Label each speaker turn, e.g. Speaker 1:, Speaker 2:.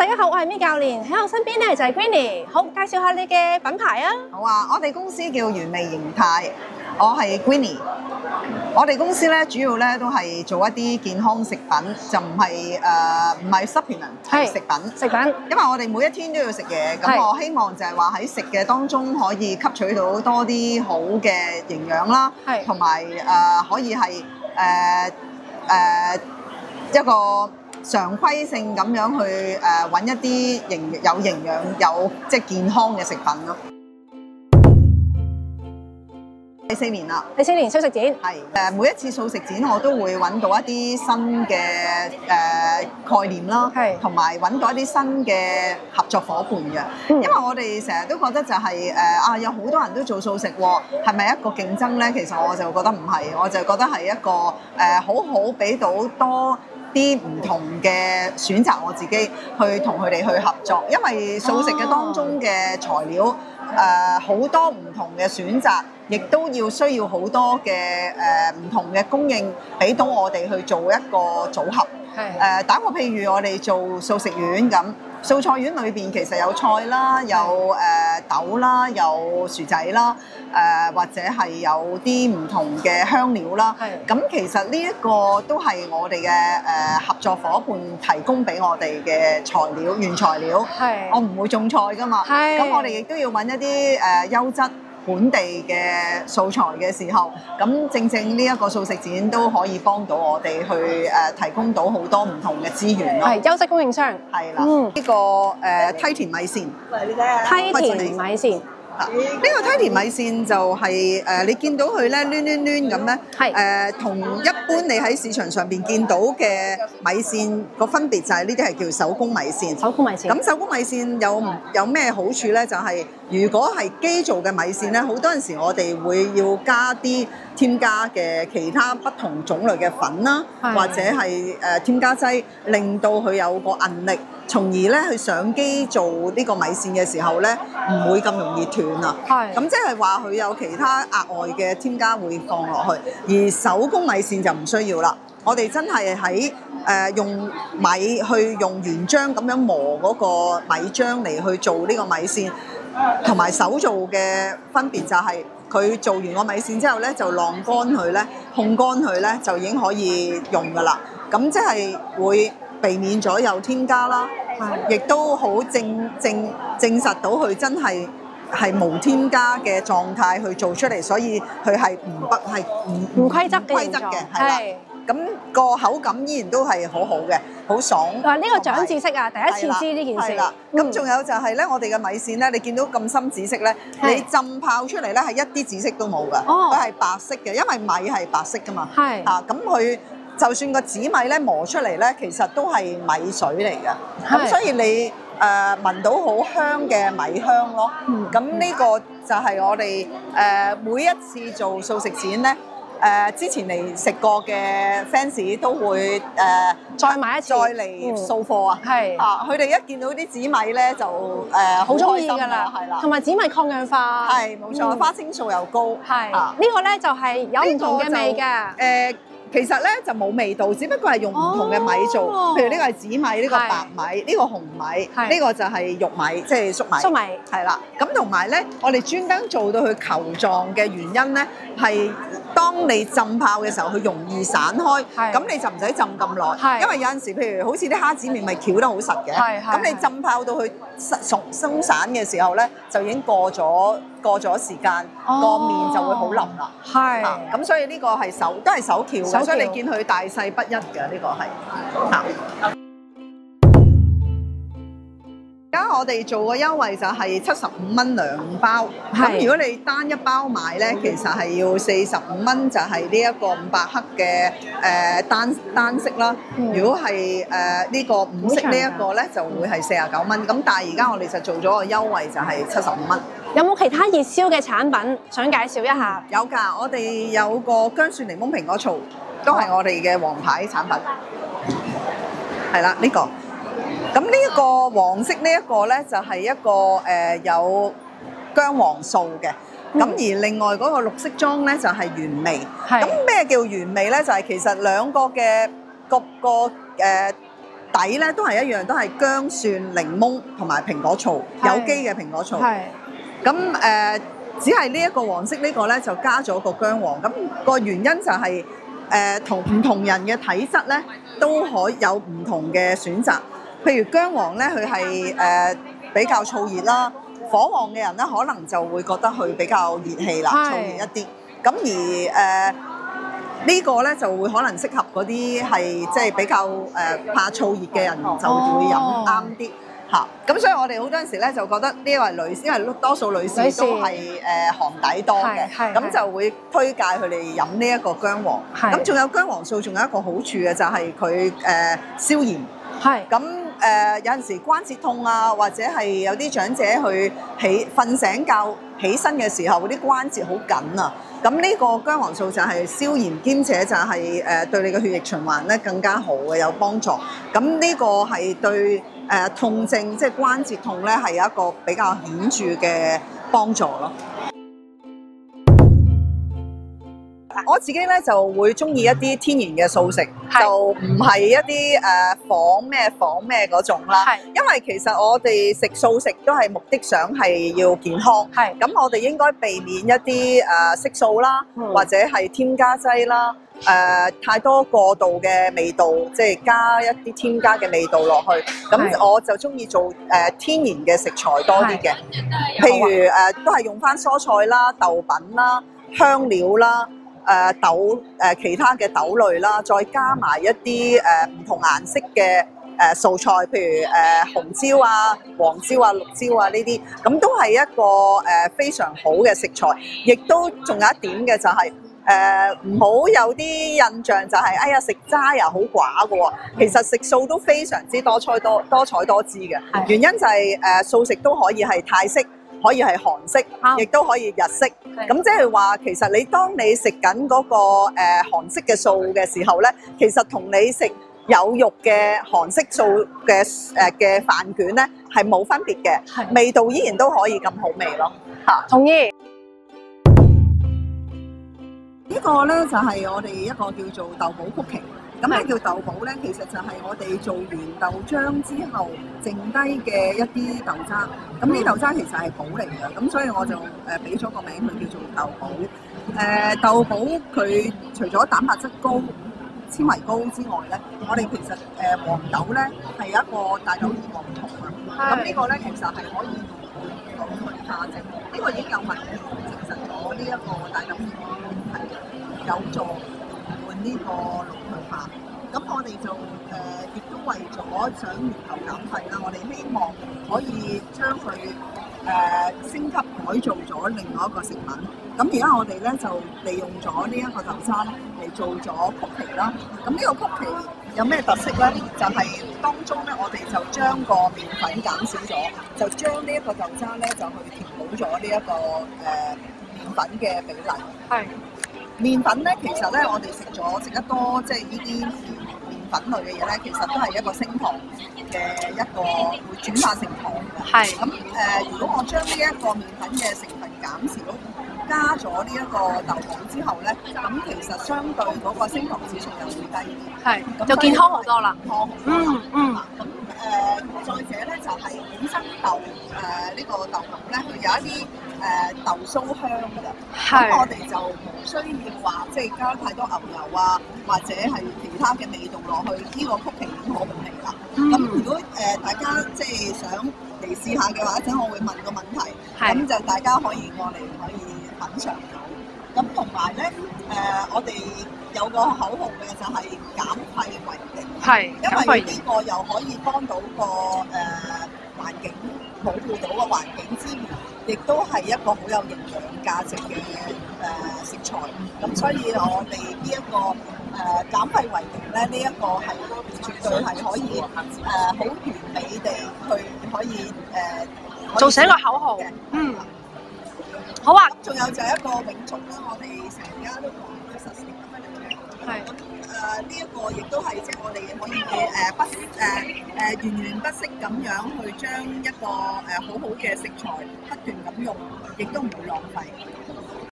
Speaker 1: 大家好，我係 Mi 教練，喺我身邊咧就係 Greenie。好，介紹下你嘅品牌啊。
Speaker 2: 好啊，我哋公司叫原味形態，我係 Greenie。我哋公司咧主要咧都係做一啲健康食品，就唔係supplement， 係食品。
Speaker 1: 食品，
Speaker 2: 因為我哋每一天都要食嘢，咁我希望就係話喺食嘅當中可以吸取到多啲好嘅營養啦，同埋可以係一個常規性咁樣去揾一啲有營養、有即係健康嘅食品咯。第4年啦，
Speaker 1: 第4年素食展，
Speaker 2: 係每一次素食展我都會揾到一啲新嘅概念啦，同埋揾到一啲新嘅合作伙伴嘅。因為我哋成日都覺得就係有好多人都做素食喎，係咪一個競爭呢？其實我就覺得唔係，我就覺得係一個好好俾到多啲唔同嘅選擇，我自己去同佢哋去合作，因為素食嘅當中嘅材料好多唔同嘅選擇，亦都需要好多嘅唔同嘅供應，俾到我哋去做一個組合。打個譬如我哋做素食丸咁，素菜丸裏邊其實有菜啦，有豆啦，有薯仔啦，或者係有啲唔同嘅香料啦。咁其實呢一個都係我哋嘅合作伙伴提供俾我哋嘅原材料。我唔會種菜㗎嘛，咁我哋亦都要揾一啲優質本地嘅素材嘅時候，咁正呢一個素食展都可以幫到我哋去提供到好多唔同嘅資源咯。
Speaker 1: 係優質供應商。
Speaker 2: 係啦，呢個梯田米線，
Speaker 1: 梯田米線。
Speaker 2: 呢個梯田米線就係你見到佢咧攣咁咧，同一般你喺市場上邊見到嘅米線個分別就係呢啲係叫手工米線。
Speaker 1: 手工米線。
Speaker 2: 咁手工米線有咩好處咧？就係如果係機做嘅米線咧，好多陣時我哋會要加啲添加嘅其他不同種類嘅粉啦，或者係添加劑，令到佢有個韌力，從而咧去上機做呢個米線嘅時候咧，唔會咁容易斷啊。咁即係話佢有其他額外嘅添加會放落去，而手工米線就唔需要啦。我哋真係喺用米去用原漿咁樣磨嗰個米漿嚟去做呢個米線，同埋手做嘅分別就係佢做完個米線之後咧，就晾乾佢咧，烘乾佢咧，就已經可以用噶啦。咁即係會避免咗有添加啦，亦都好證實到佢真係無添加嘅狀態去做出嚟，所以佢係唔規則嘅，係啦。咁個口感依然都係好好嘅，好爽。
Speaker 1: 呢個長知識啊，第一次知呢件事。
Speaker 2: 係啦，咁仲有就係咧，我哋嘅米線咧，你見到咁深紫色咧，你浸泡出嚟咧係一啲紫色都冇㗎，佢係白色嘅，因為米係白色㗎嘛。咁佢就算個紫米咧磨出嚟咧，其實都係米水嚟嘅。咁所以你聞到好香嘅米香咯。咁呢個就係我哋每一次做素食展咧。之前嚟食過嘅 fans 都會
Speaker 1: 再買一次，
Speaker 2: 再嚟掃貨啊！佢哋一見到啲紫米咧就好
Speaker 1: 中意㗎啦，
Speaker 2: 係啦，
Speaker 1: 同埋紫米抗氧化，
Speaker 2: 係冇錯，花青素又高，
Speaker 1: 呢個咧就係有唔同嘅味㗎。
Speaker 2: 其實咧就冇味道，只不過係用唔同嘅米做，譬如呢個係紫米，呢個白米，呢個紅米，呢個就係玉米，即係粟米。
Speaker 1: 粟米
Speaker 2: 係啦，咁同埋咧，我哋專登做到佢球狀嘅原因咧，係當你浸泡嘅時候，佢容易散開，咁你就唔使浸咁耐，因為有陣時譬如好似啲蝦子麵咪翹得好實嘅，咁你浸泡到佢鬆散嘅時候咧，就已經過咗時間，個麵就會好腍啦。咁所以呢個係都係手翹嘅，所以你見佢大細不一嘅，呢個係。而家我哋做個優惠就係75蚊2包，咁如果你單一包買咧，其實係要45蚊，就係呢一個500克嘅單色啦。如果係呢個5色呢一個咧，就會係49蚊。咁但係而家我哋就做咗個優惠，就係75蚊。
Speaker 1: 有冇其他熱銷嘅產品想介紹一下？
Speaker 2: 有㗎，我哋有個薑蒜檸檬蘋果醋，都係我哋嘅王牌產品。係啦，呢個。咁呢一個黃色呢一個咧，就係一個有薑黃素嘅。咁而另外嗰個綠色裝咧就係原味。咁咩叫原味咧？就係其實兩個嘅底咧都係一樣，都係薑、蒜、檸檬同埋蘋果醋，有機嘅蘋果醋。咁只係呢一個黃色呢個咧就加咗個薑黃。咁個原因就係同唔同人嘅體質咧都可以有唔同嘅選擇。譬如薑黃咧，佢係比較燥熱啦，火旺嘅人咧可能就會覺得佢比較熱氣啦，燥熱一啲。咁而呢個咧就會可能適合嗰啲係即係比較怕燥熱嘅人就會飲啱啲嚇。咁所以我哋好多陣時咧就覺得呢個係女士，因為多數女士都係寒底多嘅，咁就會推介佢哋飲呢一個薑黃。咁仲有薑黃素，仲有一個好處嘅就係佢消炎。咁有陣時關節痛啊，或者係有啲長者去瞓醒覺起身嘅時候，嗰啲關節好緊啊。咁呢個薑黃素就係消炎，兼且就係對你嘅血液循環咧更加好嘅，有幫助。咁呢個係對痛症，即係關節痛咧係有一個比較顯著嘅幫助咯。我自己咧就會中意一啲天然嘅素食，就唔係一啲仿咩嗰種啦。因為其實我哋食素食都係目的想係要健康，咁我哋應該避免一啲色素啦，或者係添加劑啦，太多過度嘅味道，即係加一啲添加嘅味道落去。咁我就中意做天然嘅食材多啲嘅，譬如都係用返蔬菜啦、豆品啦、香料啦。其他嘅豆類啦，再加埋一啲唔同顏色嘅素菜，譬如紅椒啊、黃椒啊、綠椒啊呢啲，咁都係一個非常好嘅食材。亦都仲有一點嘅就係唔好有啲印象就係哎呀食齋啊好寡嘅喎，其實食素都非常之多彩多姿嘅。原因就係素食都可以係泰式。可以係韓式，亦都可以日式。咁即係話，其實你當你食緊嗰個韓式嘅素嘅時候咧，其實同你食有肉嘅韓式素嘅飯卷咧係冇分別嘅，味道依然都可以咁好味咯。嚇，
Speaker 1: 同意。
Speaker 2: 呢個咧就係我哋一個叫做豆寶曲奇。咁咩叫豆寶咧？其實就係我哋做完豆漿之後剩低嘅一啲豆渣。咁呢豆渣其實係寶嚟嘅，咁所以我就俾咗個名佢叫做豆寶。豆寶佢除咗蛋白質高、纖維高之外咧，我哋其實黃豆咧係一個大豆異黃酮啊。咁呢個咧其實係可以同腦退化症，呢個已經有文獻證實咗呢一個大豆異黃酮係有助緩呢個腦退化。咁我哋就亦都為咗想源頭減廢啦，我哋希望可以將佢升級改造咗另外一個食品。咁而家我哋咧就利用咗呢一個豆渣嚟做咗曲奇啦。咁呢個曲奇有咩特色咧？就係當中咧，我哋就將個麵粉減少咗，就將呢一個豆渣咧就去填補咗呢一個麵粉嘅比例。麵粉咧，其實咧，我哋食得多，即係呢啲麵粉類嘅嘢咧，其實都係一個升糖嘅一個會轉化成糖嘅。咁如果我將呢一個麵粉嘅成分減少，加咗呢一個豆寶之後咧，咁其實相對嗰個升糖指數又會低啲。
Speaker 1: 就健康好多啦。
Speaker 2: 咁再者咧，就係本身呢個豆寶咧，佢有一啲豆酥香㗎。咁我哋就唔需要話即係加太多牛油啊，或者係其他嘅味道落去，呢個曲奇已經好味啦。咁如果大家即係想嚟試下嘅話，等我會問個問題，咁就大家可以過嚟可以品嚐到。咁同埋咧，我哋有個口號嘅就係減廢為盈，因為呢個又可以幫到個環境，保護到個環境之餘，亦都係一個好有營養價值嘅食材。咁所以我哋呢一個減廢為盈咧，呢一個係絕對係可以好完美地去可以
Speaker 1: 做成一個口號。好啊。
Speaker 2: 仲有就係一個永續啦，我哋成家都講嘅實踐。呢一個亦都係即係我哋可以源源不息咁樣去將一個好好嘅食材不斷咁用，亦都唔會浪費。